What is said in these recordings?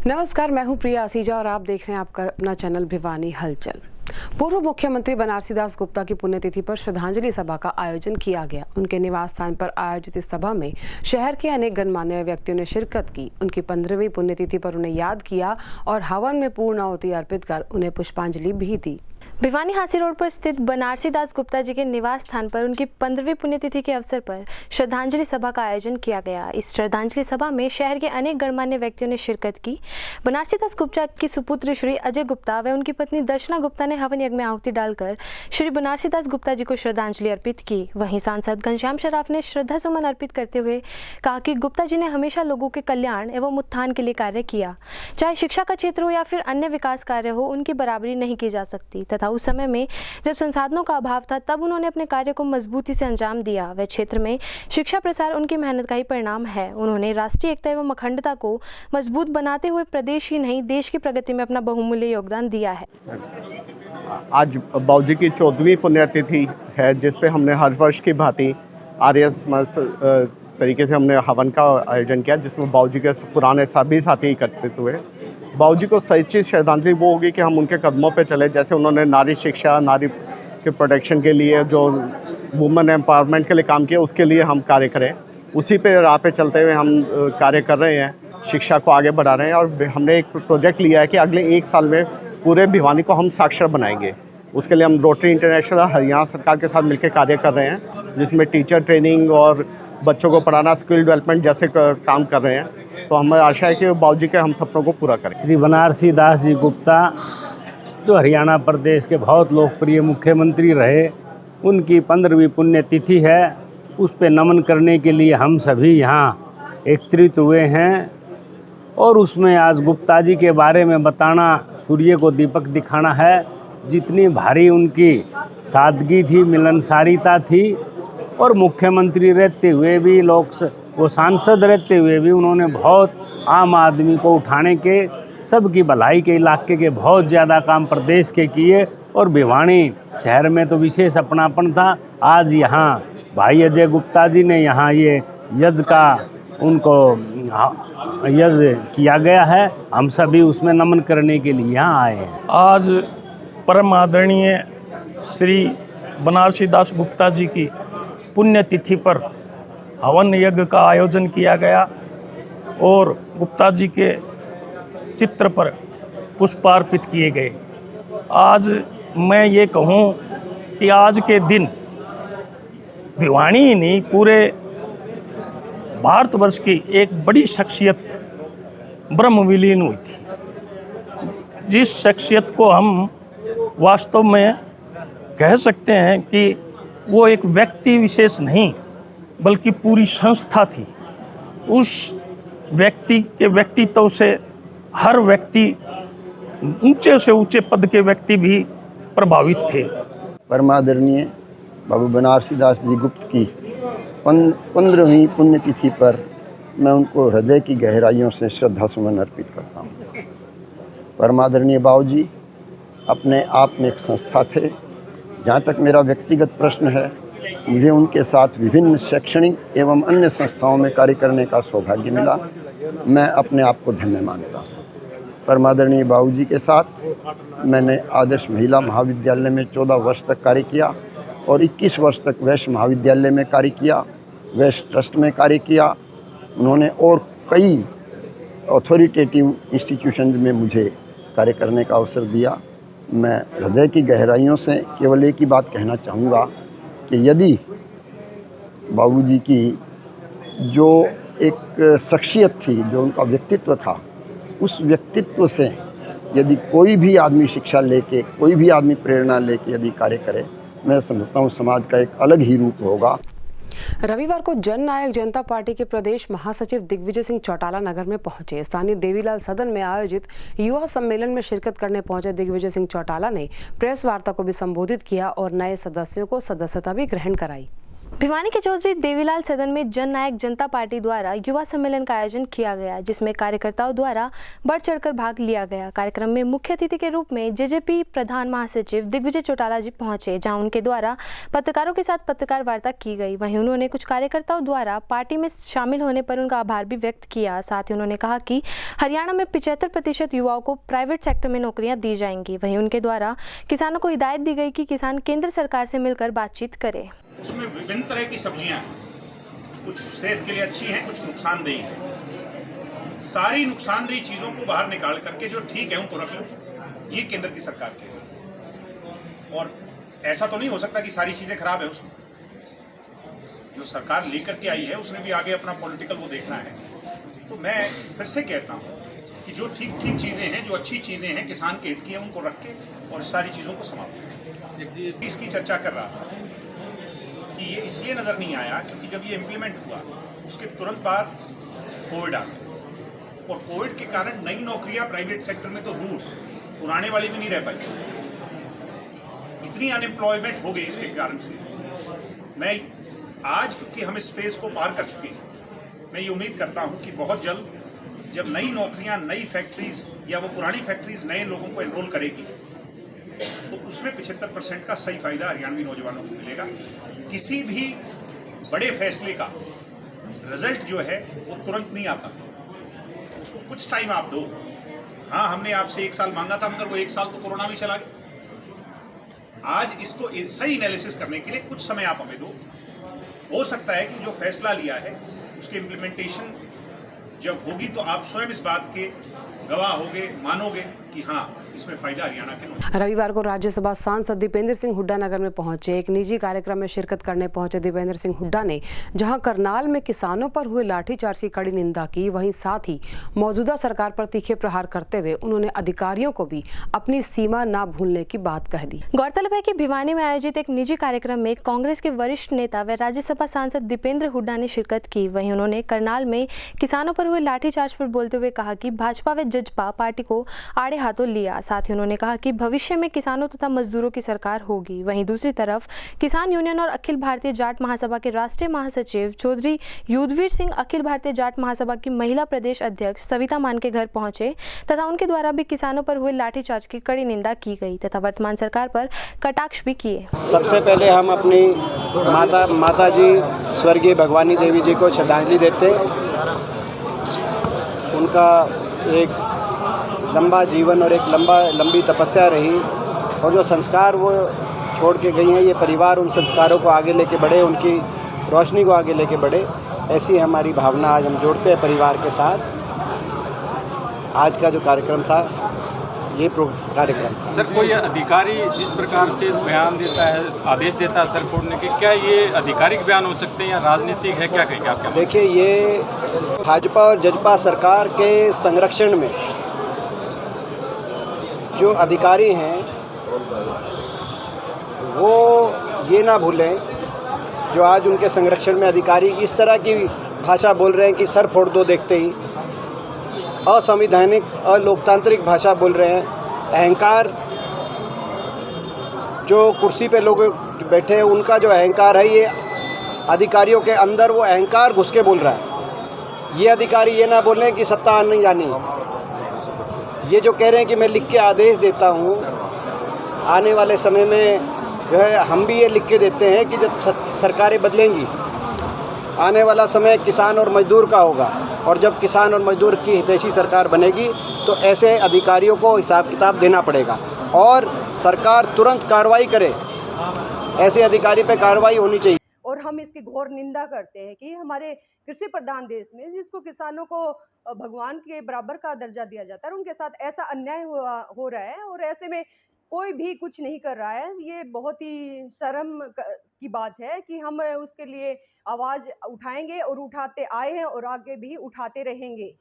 नमस्कार, मैं हूं प्रिया आसीजा और आप देख रहे हैं आपका अपना चैनल भिवानी हलचल। पूर्व मुख्यमंत्री बनारसी दास गुप्ता की पुण्यतिथि पर श्रद्धांजलि सभा का आयोजन किया गया। उनके निवास स्थान पर आयोजित इस सभा में शहर के अनेक गणमान्य व्यक्तियों ने शिरकत की। उनकी 15वीं पुण्यतिथि पर उन्हें याद किया और हवन में पूर्ण आहुति अर्पित कर उन्हें पुष्पांजलि भी दी। भिवानी हांसी रोड पर स्थित बनारसी दास गुप्ता जी के निवास स्थान पर उनकी 15वीं पुण्यतिथि के अवसर पर श्रद्धांजलि सभा का आयोजन किया गया। इस श्रद्धांजलि सभा में शहर के अनेक गणमान्य व्यक्तियों ने शिरकत की। बनारसी दास गुप्ता की सुपुत्र श्री अजय गुप्ता व उनकी पत्नी दर्शना गुप्ता ने हवन यज्ञ में आहुति डालकर श्री बनारसी दास गुप्ता जी को श्रद्धांजलि अर्पित की। वहीं सांसद घनश्याम शराफ ने श्रद्धा सुमन अर्पित करते हुए कहा कि गुप्ता जी ने हमेशा लोगों के कल्याण एवं उत्थान के लिए कार्य किया। चाहे शिक्षा का क्षेत्र हो या फिर अन्य विकास कार्य हो, उनकी बराबरी नहीं की जा सकती तथा उस समय में जब संसाधनों का अभाव था तब उन्होंने अपने कार्य को मजबूती से अंजाम दिया। वह क्षेत्र में शिक्षा प्रसार उनकी मेहनत का ही परिणाम है। उन्होंने राष्ट्रीय एकता एवं अखंडता को मजबूत बनाते हुए प्रदेश ही नहीं देश की प्रगति में अपना बहुमूल्य योगदान दिया है। आज बाबूजी की 14वीं पुण्यतिथि है, जिसपे हमने हर वर्ष की भांति आर्य तरीके से हमने हवन का आयोजन किया, जिसमें बाबूजी के पुराने सभी साथी एकत्रित हुए। बाबूजी को सच्ची श्रद्धांजलि वो होगी कि हम उनके कदमों पे चले। जैसे उन्होंने नारी शिक्षा, नारी के प्रोटेक्शन के लिए, जो वुमेन एम्पावरमेंट के लिए काम किया, उसके लिए हम कार्य करें। उसी पे राह पे चलते हुए हम कार्य कर रहे हैं, शिक्षा को आगे बढ़ा रहे हैं। और हमने एक प्रोजेक्ट लिया है कि अगले 1 साल में पूरे भिवानी को हम साक्षर बनाएंगे। उसके लिए हम रोटरी इंटरनेशनल हरियाणा सरकार के साथ मिलकर कार्य कर रहे हैं, जिसमें टीचर ट्रेनिंग और बच्चों को पढ़ाना, स्किल डेवलपमेंट जैसे काम कर रहे हैं। तो हमें आशा है कि बाबूजी के हम सपनों को पूरा करें। श्री बनारसी दास जी गुप्ता जो हरियाणा प्रदेश के बहुत लोकप्रिय मुख्यमंत्री रहे, उनकी 15वीं पुण्यतिथि है। उस पे नमन करने के लिए हम सभी यहाँ एकत्रित हुए हैं और उसमें आज गुप्ता जी के बारे में बताना, सूर्य को दीपक दिखाना है। जितनी भारी उनकी सादगी थी, मिलनसारिता थी, और मुख्यमंत्री रहते हुए भी, वो सांसद रहते हुए भी उन्होंने बहुत आम आदमी को उठाने के, सबकी भलाई के, इलाके के बहुत ज़्यादा काम प्रदेश के किए। और भिवानी शहर में तो विशेष अपनापन था। आज यहाँ भाई अजय गुप्ता जी ने यहाँ ये यज्ञ का उनको यज्ञ किया गया है। हम सभी उसमें नमन करने के लिए यहाँ आए हैं। आज परम आदरणीय श्री बनारसी दास गुप्ता जी की पुण्यतिथि पर हवन यज्ञ का आयोजन किया गया और गुप्ता जी के चित्र पर पुष्पार्पित किए गए। आज मैं ये कहूँ कि आज के दिन भिवानी ही नहीं, पूरे भारतवर्ष की एक बड़ी शख्सियत ब्रह्म विलीन हुई थी, जिस शख्सियत को हम वास्तव में कह सकते हैं कि वो एक व्यक्ति विशेष नहीं बल्कि पूरी संस्था थी। उस व्यक्ति के व्यक्तित्व से हर व्यक्ति, ऊंचे से ऊंचे पद के व्यक्ति भी प्रभावित थे। परमादरणीय बाबू बनारसी दास जी गुप्त की 15वीं पुण्यतिथि पर मैं उनको हृदय की गहराइयों से श्रद्धा सुमन अर्पित करता हूँ। परमादरणीय बाबूजी अपने आप में एक संस्था थे। जहाँ तक मेरा व्यक्तिगत प्रश्न है, मुझे उनके साथ विभिन्न शैक्षणिक एवं अन्य संस्थाओं में कार्य करने का सौभाग्य मिला। मैं अपने आप को धन्य मानता हूँ। परमादरणीय बाबूजी के साथ मैंने आदर्श महिला महाविद्यालय में 14 वर्ष तक कार्य किया और 21 वर्ष तक वैश्य महाविद्यालय में कार्य किया, वैश्य ट्रस्ट में कार्य किया। उन्होंने और कई अथॉरिटेटिव इंस्टीट्यूशन में मुझे कार्य करने का अवसर दिया। मैं हृदय की गहराइयों से केवल एक ही बात कहना चाहूँगा कि यदि बाबूजी की जो एक शख्सियत थी, जो उनका व्यक्तित्व था, उस व्यक्तित्व से यदि कोई भी आदमी शिक्षा लेके, कोई भी आदमी प्रेरणा लेके यदि कार्य करे, मैं समझता हूँ समाज का एक अलग ही रूप होगा। रविवार को जन नायक जनता पार्टी के प्रदेश महासचिव दिग्विजय सिंह चौटाला नगर में पहुंचे। स्थानीय देवीलाल सदन में आयोजित युवा सम्मेलन में शिरकत करने पहुंचे दिग्विजय सिंह चौटाला ने प्रेस वार्ता को भी संबोधित किया और नए सदस्यों को सदस्यता भी ग्रहण कराई। भिवानी के चौधरी देवीलाल सदन में जन नायक जनता पार्टी द्वारा युवा सम्मेलन का आयोजन किया गया, जिसमें कार्यकर्ताओं द्वारा बढ़ चढ़कर भाग लिया गया। कार्यक्रम में मुख्य अतिथि के रूप में जेजेपी प्रधान महासचिव दिग्विजय चौटाला जी पहुंचे, जहां उनके द्वारा पत्रकारों के साथ पत्रकार वार्ता की गई। वहीं उन्होंने कुछ कार्यकर्ताओं द्वारा पार्टी में शामिल होने पर उनका आभार भी व्यक्त किया। साथ ही उन्होंने कहा कि हरियाणा में 75% युवाओं को प्राइवेट सेक्टर में नौकरियां दी जाएंगी। वहीं उनके द्वारा किसानों को हिदायत दी गई कि किसान केंद्र सरकार से मिलकर बातचीत करें। उसमें विभिन्न तरह की सब्जियां हैं, कुछ सेहत के लिए अच्छी हैं, कुछ नुकसानदेही हैं। सारी नुकसानदेही चीज़ों को बाहर निकाल करके जो ठीक है उनको रख लो, ये केंद्र की सरकार की है। और ऐसा तो नहीं हो सकता कि सारी चीज़ें खराब है। उसमें जो सरकार लेकर के आई है उसने भी आगे अपना पॉलिटिकल वो देखना है। तो मैं फिर से कहता हूँ कि जो ठीक चीज़ें हैं, जो अच्छी चीज़ें हैं, किसान के हित की है, उनको रख के और सारी चीज़ों को समाप्त करें। इसकी चर्चा कर रहा था कि ये इसलिए नज़र नहीं आया क्योंकि जब ये इम्प्लीमेंट हुआ उसके तुरंत बाद कोविड आ गया, और कोविड के कारण नई नौकरियां प्राइवेट सेक्टर में तो दूर, पुराने वाली भी नहीं रह पाई। इतनी अनएम्प्लॉयमेंट हो गई इसके कारण से। मैं आज, क्योंकि हम इस फेज को पार कर चुके हैं, मैं ये उम्मीद करता हूँ कि बहुत जल्द जब नई नौकरियां, नई फैक्ट्रीज या वो पुरानी फैक्ट्रीज नए लोगों को एनरोल करेगी तो उसमें 75% का सही फायदा हरियाणवी नौजवानों को मिलेगा। किसी भी बड़े फैसले का रिजल्ट जो है वो तुरंत नहीं आता, उसको कुछ टाइम आप दो। हाँ, हमने आपसे 1 साल मांगा था, मगर वो 1 साल तो कोरोना भी चला गया। आज इसको सही एनालिसिस करने के लिए कुछ समय आप हमें दो। हो सकता है कि जो फैसला लिया है उसकी इम्प्लीमेंटेशन जब होगी तो आप स्वयं इस बात के गवाह होगे, मानोगे कि हाँ, इसमें फायदा हरियाणा के। रविवार को राज्यसभा सांसद दीपेंद्र सिंह हुड्डा नगर में पहुंचे। एक निजी कार्यक्रम में शिरकत करने पहुंचे दीपेंद्र सिंह हुड्डा ने जहां करनाल में किसानों पर हुए लाठीचार्ज की कड़ी निंदा की, वहीं साथ ही मौजूदा सरकार पर तीखे प्रहार करते हुए उन्होंने अधिकारियों को भी अपनी सीमा न भूलने की बात कह दी। गौरतलब है कि भिवानी में आयोजित एक निजी कार्यक्रम में कांग्रेस के वरिष्ठ नेता व राज्यसभा सांसद दीपेंद्र हुड्डा ने शिरकत की। वहीं उन्होंने करनाल में किसानों पर हुए लाठीचार्ज पर बोलते हुए कहा कि भाजपा व जजपा पार्टी को आड़े हाथों लिया। साथ ही उन्होंने कहा कि भविष्य में किसानों तथा मजदूरों की सरकार होगी। वहीं दूसरी तरफ किसान यूनियन और अखिल भारतीय जाट महासभा के राष्ट्रीय महासचिव चौधरी युद्धवीर सिंह अखिल भारतीय जाट महासभा की महिला प्रदेश अध्यक्ष सविता मान के घर पहुंचे तथा उनके द्वारा भी किसानों पर हुए लाठीचार्ज की कड़ी निंदा की गई तथा वर्तमान सरकार पर कटाक्ष भी किए। सबसे पहले हम अपनी माता जी स्वर्गीय भगवानी देवी जी को श्रद्धांजलि देते। उनका एक लंबा जीवन और एक लंबी तपस्या रही, और जो संस्कार वो छोड़ के गई हैं, ये परिवार उन संस्कारों को आगे लेके बढ़े, उनकी रोशनी को आगे लेके बढ़े, ऐसी हमारी भावना आज हम जोड़ते हैं परिवार के साथ। आज का जो कार्यक्रम था, ये कार्यक्रम था। सर, कोई अधिकारी जिस प्रकार से बयान देता है, आदेश देता है सर फोड़ने के, क्या ये आधिकारिक बयान हो सकते हैं या राजनीतिक है, क्या कहेंगे आप? देखिए, ये भाजपा और जजपा सरकार के संरक्षण में जो अधिकारी हैं वो ये ना भूलें, जो आज उनके संरक्षण में अधिकारी इस तरह की भाषा बोल रहे हैं कि सर फोड़ दो देखते ही, असंवैधानिक, अलोकतांत्रिक भाषा बोल रहे हैं। अहंकार, जो कुर्सी पे लोग बैठे हैं उनका जो अहंकार है, ये अधिकारियों के अंदर वो अहंकार घुस के बोल रहा है। ये अधिकारी ये ना बोलें कि सत्ता नहीं जानी। ये जो कह रहे हैं कि मैं लिख के आदेश देता हूँ, आने वाले समय में जो है हम भी ये लिख के देते हैं कि जब सरकारें बदलेंगी, आने वाला समय किसान और मजदूर का होगा, और जब किसान और मजदूर की हितैषी सरकार बनेगी तो ऐसे अधिकारियों को हिसाब किताब देना पड़ेगा और सरकार तुरंत कार्रवाई करे। ऐसे अधिकारी पे कार्रवाई होनी चाहिए। और हम इसकी घोर निंदा करते हैं कि हमारे कृषि प्रधान देश में, जिसको किसानों को भगवान के बराबर का दर्जा दिया जाता है, उनके साथ ऐसा अन्याय हो रहा है, और ऐसे में कोई भी कुछ नहीं कर रहा है। ये बहुत ही शर्म की बात है कि हम उसके लिए आवाज़ उठाएंगे और उठाते आए हैं और आगे भी उठाते रहेंगे।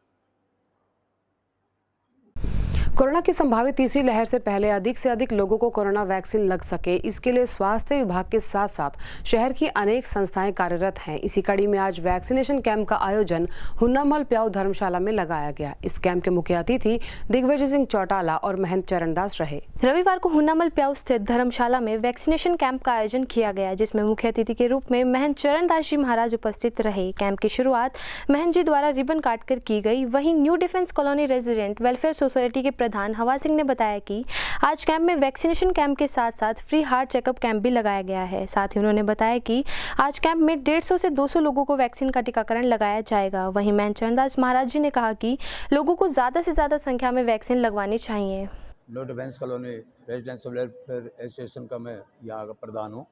कोरोना की संभावित तीसरी लहर से पहले अधिक से अधिक लोगों को कोरोना वैक्सीन लग सके, इसके लिए स्वास्थ्य विभाग के साथ साथ शहर की अनेक संस्थाएं कार्यरत हैं। इसी कड़ी में आज वैक्सीनेशन कैंप का आयोजन हुन्नामल प्याऊ धर्मशाला में लगाया गया। इस कैंप के मुख्य अतिथि दिग्विजय सिंह चौटाला और महंत चरणदास रहे। रविवार को हुन्नामल प्याऊ स्थित धर्मशाला में वैक्सीनेशन कैंप का आयोजन किया गया, जिसमें मुख्य अतिथि के रूप में महंत चरणदास जी महाराज उपस्थित रहे। कैंप की शुरुआत महंत जी द्वारा रिबन काटकर की गई। वहीं new defence colony resident welfare society के प्रधान हवा सिंह ने बताया कि आज कैंप में वैक्सीनेशन कैंप के साथ साथ फ्री हार्ट चेकअप कैंप भी लगाया गया है। साथ ही उन्होंने बताया कि आज कैंप में 150 से 200 लोगों को वैक्सीन का टीकाकरण लगाया जाएगा। वहीं महंत चरणदास महाराज जी ने कहा कि लोगों को ज़्यादा से ज़्यादा संख्या में वैक्सीन लगवानी चाहिए। New defence colony residential welfare association का मैं यहाँ का प्रधान हूँ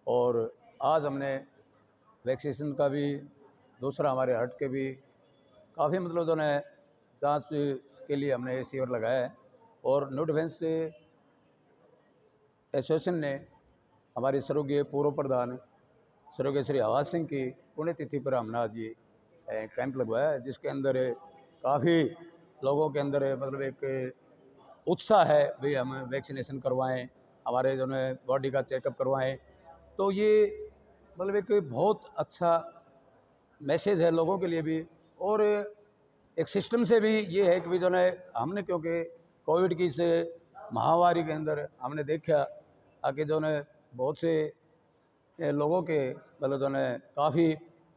और आज हमने वैक्सीनेशन का भी दूसरा हमारे हट के भी काफ़ी मतलब जो है जाँच के लिए हमने ये शिविर लगाया है और न्यू डिफेंस एसोसिएशन ने हमारी स्वर्गीय पूर्व प्रधान स्वर्गीय श्री हवा सिंह की पुण्यतिथि पर हमने आज ये कैंप लगवाया है, जिसके अंदर काफ़ी लोगों के अंदर मतलब एक उत्साह है भाई हम वैक्सीनेशन करवाएं, हमारे जो है बॉडी का चेकअप करवाएं। तो ये मतलब एक बहुत अच्छा मैसेज है लोगों के लिए भी और एक सिस्टम से भी ये है कि भाई जो है हमने क्योंकि कोविड की से महामारी के अंदर हमने देखा कि जो है बहुत से लोगों के मतलब जो है काफ़ी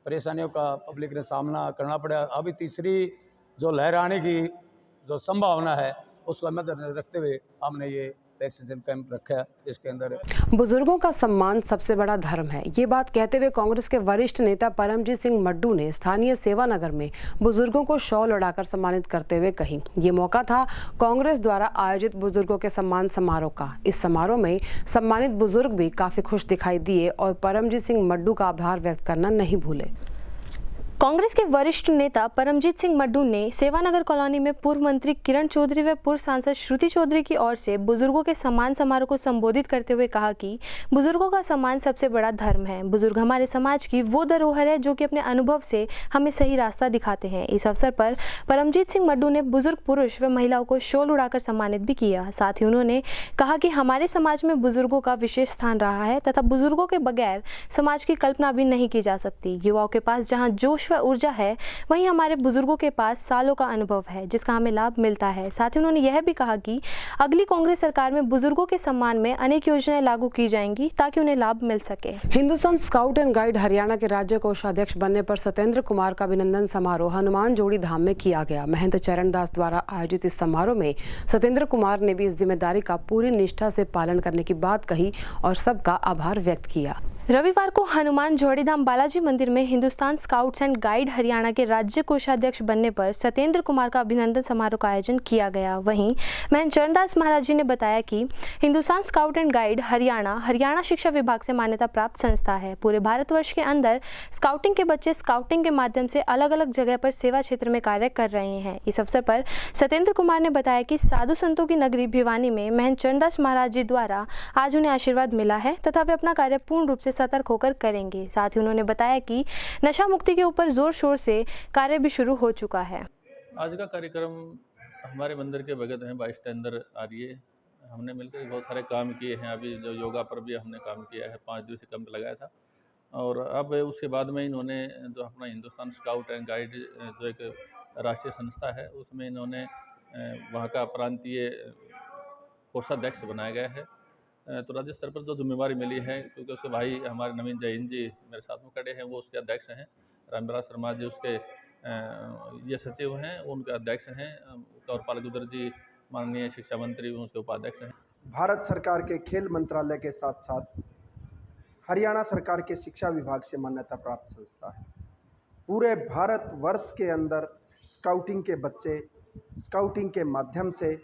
परेशानियों का पब्लिक ने सामना करना पड़ा। अभी तीसरी जो लहर आने की जो संभावना है उसका मद्देनजर रखते हुए हमने ये वैक्सीनेशन कैंप रखा है, जिसके अंदर बुजुर्गों का सम्मान सबसे बड़ा धर्म है। ये बात कहते हुए कांग्रेस के वरिष्ठ नेता परमजीत सिंह मड्डू ने स्थानीय सेवानगर में बुजुर्गों को शॉल उड़ाकर सम्मानित करते हुए कही। ये मौका था कांग्रेस द्वारा आयोजित बुजुर्गों के सम्मान समारोह का। इस समारोह में सम्मानित बुजुर्ग भी काफी खुश दिखाई दिए और परमजीत सिंह मड्डू का आभार व्यक्त करना नहीं भूले। कांग्रेस के वरिष्ठ नेता परमजीत सिंह मड्डू ने सेवानगर कॉलोनी में पूर्व मंत्री किरण चौधरी व पूर्व सांसद श्रुति चौधरी की ओर से बुजुर्गों के सम्मान समारोह को संबोधित करते हुए कहा कि बुजुर्गों का सम्मान सबसे बड़ा धर्म है। बुजुर्ग हमारे समाज की वो धरोहर है जो कि अपने अनुभव से हमें सही रास्ता दिखाते हैं। इस अवसर पर परमजीत सिंह मड्डू ने बुजुर्ग पुरुष व महिलाओं को शॉल उड़ाकर सम्मानित भी किया। साथ ही उन्होंने कहा कि हमारे समाज में बुजुर्गों का विशेष स्थान रहा है तथा बुजुर्गों के बगैर समाज की कल्पना भी नहीं की जा सकती। युवाओं के पास जहाँ जोश व ऊर्जा है, वहीं हमारे बुजुर्गों के पास सालों का अनुभव है जिसका हमें लाभ मिलता है। साथ ही उन्होंने यह भी कहा कि अगली कांग्रेस सरकार में बुजुर्गों के सम्मान में अनेक योजनाएं लागू की जाएंगी ताकि उन्हें लाभ मिल सके। Hindustan scout and guide Haryana के राज्य कोषाध्यक्ष बनने पर सत्येंद्र कुमार का अभिनंदन समारोह हनुमान जोड़ी धाम में किया गया। महंत चरणदास द्वारा आयोजित इस समारोह में सत्येंद्र कुमार ने भी इस जिम्मेदारी का पूरी निष्ठा से पालन करने की बात कही और सबका आभार व्यक्त किया। रविवार को हनुमान जोड़ीधाम बालाजी मंदिर में Hindustan scouts and guide Haryana के राज्य कोषाध्यक्ष बनने पर सत्येंद्र कुमार का अभिनंदन समारोह का आयोजन किया गया। वहीं महंत चरणदास महाराज जी ने बताया कि Hindustan scout and guide Haryana शिक्षा विभाग से मान्यता प्राप्त संस्था है। पूरे भारतवर्ष के अंदर स्काउटिंग के बच्चे स्काउटिंग के माध्यम से अलग अलग जगह पर सेवा क्षेत्र में कार्य कर रहे हैं। इस अवसर पर सत्येंद्र कुमार ने बताया कि साधु संतों की नगरी भिवानी में महंत चरणदास महाराज जी द्वारा आज उन्हें आशीर्वाद मिला है तथा वे अपना कार्य पूर्ण रूप से सतर्क होकर करेंगे। साथ ही उन्होंने बताया कि नशा मुक्ति के ऊपर जोर शोर से कार्य भी शुरू हो चुका है। आज का कार्यक्रम हमारे मंदिर के भगत हैं बाईस्टैंडर आर्य, हमने मिलकर बहुत सारे काम किए हैं। अभी जो योगा पर भी हमने काम किया है, 5 दिवसीय कैंप लगाया था और अब उसके बाद में इन्होंने जो अपना हिंदुस्तान स्काउट एंड गाइड जो एक राष्ट्रीय संस्था है उसमें इन्होंने वहाँ का प्रांतीय कोषाध्यक्ष बनाया गया है। तो राज्य स्तर पर जो जिम्मेवारी मिली है, क्योंकि उसके भाई हमारे नवीन जैन जी मेरे साथ में खड़े हैं, वो उसके अध्यक्ष हैं। रामविलास शर्मा जी उसके ये सचिव हैं, उनके अध्यक्ष हैं। कौरपाल गुजर जी माननीय शिक्षा मंत्री उसके उपाध्यक्ष हैं। भारत सरकार के खेल मंत्रालय के साथ साथ हरियाणा सरकार के शिक्षा विभाग से मान्यता प्राप्त संस्था है। पूरे भारत वर्ष के अंदर स्काउटिंग के बच्चे स्काउटिंग के माध्यम से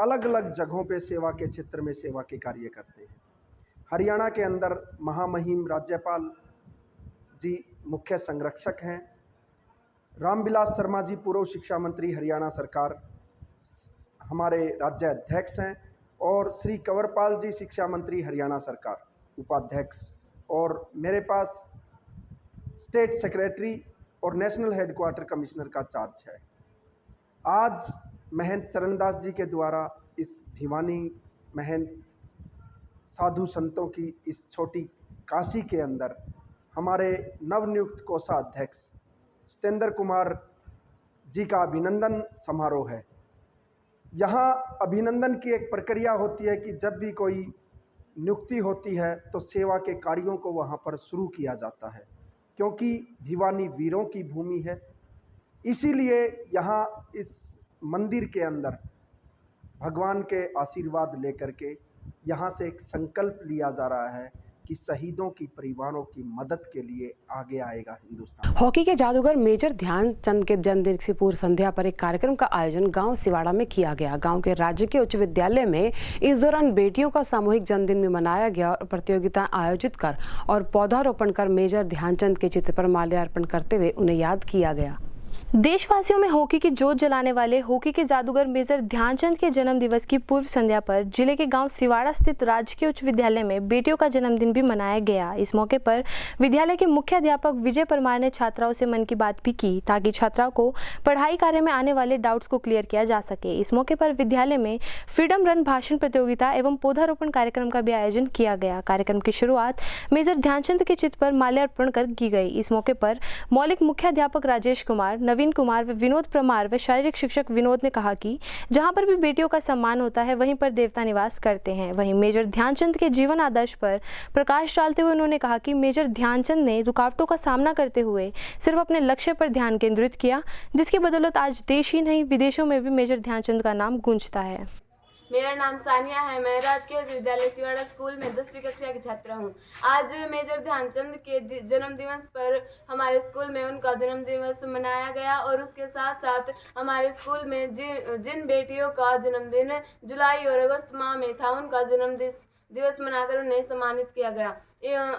अलग अलग जगहों पे सेवा के क्षेत्र में सेवा के कार्य करते हैं। हरियाणा के अंदर महामहिम राज्यपाल जी मुख्य संरक्षक हैं। रामविलास शर्मा जी पूर्व शिक्षा मंत्री हरियाणा सरकार हमारे राज्य अध्यक्ष हैं और श्री कंवरपाल जी शिक्षा मंत्री हरियाणा सरकार उपाध्यक्ष, और मेरे पास स्टेट सेक्रेटरी और नेशनल हेडक्वार्टर कमिश्नर का चार्ज है। आज महंत चरणदास जी के द्वारा इस भिवानी महंत साधु संतों की इस छोटी काशी के अंदर हमारे नवनियुक्त कोषाध्यक्ष सत्येंद्र कुमार जी का अभिनंदन समारोह है। यहाँ अभिनंदन की एक प्रक्रिया होती है कि जब भी कोई नियुक्ति होती है तो सेवा के कार्यों को वहाँ पर शुरू किया जाता है, क्योंकि भिवानी वीरों की भूमि है। इसीलिए यहाँ इस मंदिर के अंदर भगवान के आशीर्वाद लेकर के यहाँ से एक संकल्प लिया जा रहा है कि शहीदों की परिवारों की मदद के लिए आगे आएगा हिंदुस्तान। हॉकी के जादूगर मेजर ध्यानचंद के जन्मदिन की पूर्व संध्या पर एक कार्यक्रम का आयोजन गांव सिवाड़ा में किया गया। गांव के राजकीय उच्च विद्यालय में इस दौरान बेटियों का सामूहिक जन्मदिन भी मनाया गया और प्रतियोगिताएं आयोजित कर और पौधारोपण कर मेजर ध्यानचंद के चित्र पर माल्यार्पण करते हुए उन्हें याद किया गया। देशवासियों में हॉकी की जोत जलाने वाले हॉकी के जादूगर मेजर ध्यानचंद के जन्म दिवस की पूर्व संध्या पर जिले के गांव सिवाड़ा स्थित राजकीय उच्च विद्यालय में बेटियों का जन्मदिन भी मनाया गया। इस मौके पर विद्यालय के मुख्य अध्यापक विजय परमार ने छात्राओं से मन की बात भी की ताकि छात्राओं को पढ़ाई कार्य में आने वाले डाउट्स को क्लियर किया जा सके। इस मौके पर विद्यालय में फ्रीडम रन भाषण प्रतियोगिता एवं पौधारोपण कार्यक्रम का भी आयोजन किया गया। कार्यक्रम की शुरुआत मेजर ध्यानचंद के चित्र पर माल्यार्पण कर की गई। इस मौके पर मौलिक मुख्य अध्यापक राजेश कुमार, नवीन कुमार व विनोद परमार व शारीरिक शिक्षक विनोद ने कहा कि जहां पर भी बेटियों का सम्मान होता है वहीं पर देवता निवास करते हैं। वहीं मेजर ध्यानचंद के जीवन आदर्श पर प्रकाश डालते हुए उन्होंने कहा कि मेजर ध्यानचंद ने रुकावटों का सामना करते हुए सिर्फ अपने लक्ष्य पर ध्यान केंद्रित किया, जिसकी बदौलत आज देश ही नहीं विदेशों में भी मेजर ध्यानचंद का नाम गूंजता है। मेरा नाम सानिया है। मैं राजकीय उच्च विद्यालय सिवाड़ा स्कूल में 10वीं कक्षा की छात्रा हूँ। आज मेजर ध्यानचंद के जन्म दिवस पर हमारे स्कूल में उनका जन्म दिवस मनाया गया और उसके साथ साथ हमारे स्कूल में जिन बेटियों का जन्मदिन जुलाई और अगस्त माह में था उनका जन्म दिवस मनाकर उन्हें सम्मानित किया गया।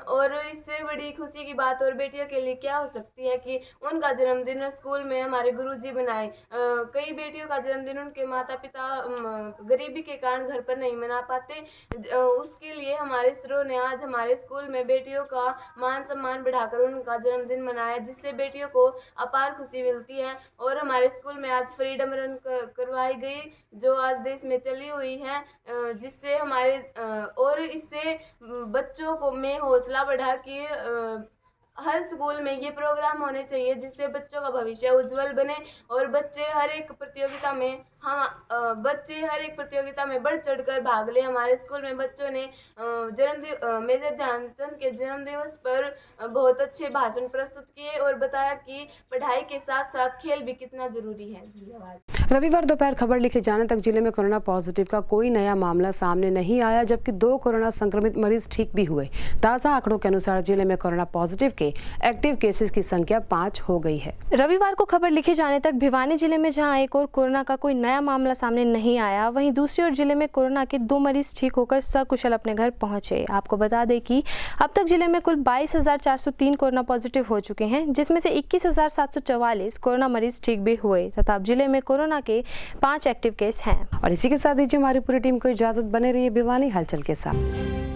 और इससे बड़ी खुशी की बात और बेटियों के लिए क्या हो सकती है कि उनका जन्मदिन स्कूल में हमारे गुरुजी बनाए। कई बेटियों का जन्मदिन उनके माता पिता गरीबी के कारण घर पर नहीं मना पाते। उसके लिए हमारे सरों ने आज हमारे स्कूल में बेटियों का मान सम्मान बढ़ाकर उनका जन्मदिन मनाया, जिससे बेटियों को अपार खुशी मिलती है। और हमारे स्कूल में आज फ्रीडम रन करवाई गई जो आज देश में चली हुई है, जिससे हमारे और इससे बच्चों को हौसला बढ़ा कि हर स्कूल में ये प्रोग्राम होने चाहिए जिससे बच्चों का भविष्य उज्जवल बने और बच्चे हर एक प्रतियोगिता में बढ़ चढ़कर भाग ले। हमारे स्कूल में बच्चों ने मेजर ध्यानचंद के जन्मदिवस पर बहुत अच्छे भाषण प्रस्तुत किए और बताया कि पढ़ाई के साथ साथ खेल भी कितना जरूरी है। धन्यवाद। रविवार दोपहर खबर लिखे जाने तक जिले में कोरोना पॉजिटिव का कोई नया मामला सामने नहीं आया, जबकि 2 कोरोना संक्रमित मरीज ठीक भी हुए। ताज़ा आंकड़ों के अनुसार जिले में कोरोना पॉजिटिव के एक्टिव केसेस की संख्या 5 हो गई है। रविवार को खबर लिखे जाने तक भिवानी जिले में जहां एक और कोरोना का कोई नया मामला सामने नहीं आया, वहीं दूसरी ओर जिले में कोरोना के 2 मरीज ठीक होकर सकुशल अपने घर पहुंचे। आपको बता दें कि अब तक जिले में कुल 22,403 कोरोना पॉजिटिव हो चुके हैं, जिसमें से 21,744 कोरोना मरीज ठीक भी हुए तथा अब जिले में कोरोना के 5 एक्टिव केस हैं। और इसी के साथ दीजिए हमारी पूरी टीम को इजाजत। बने रहिए भिवानी हलचल के साथ।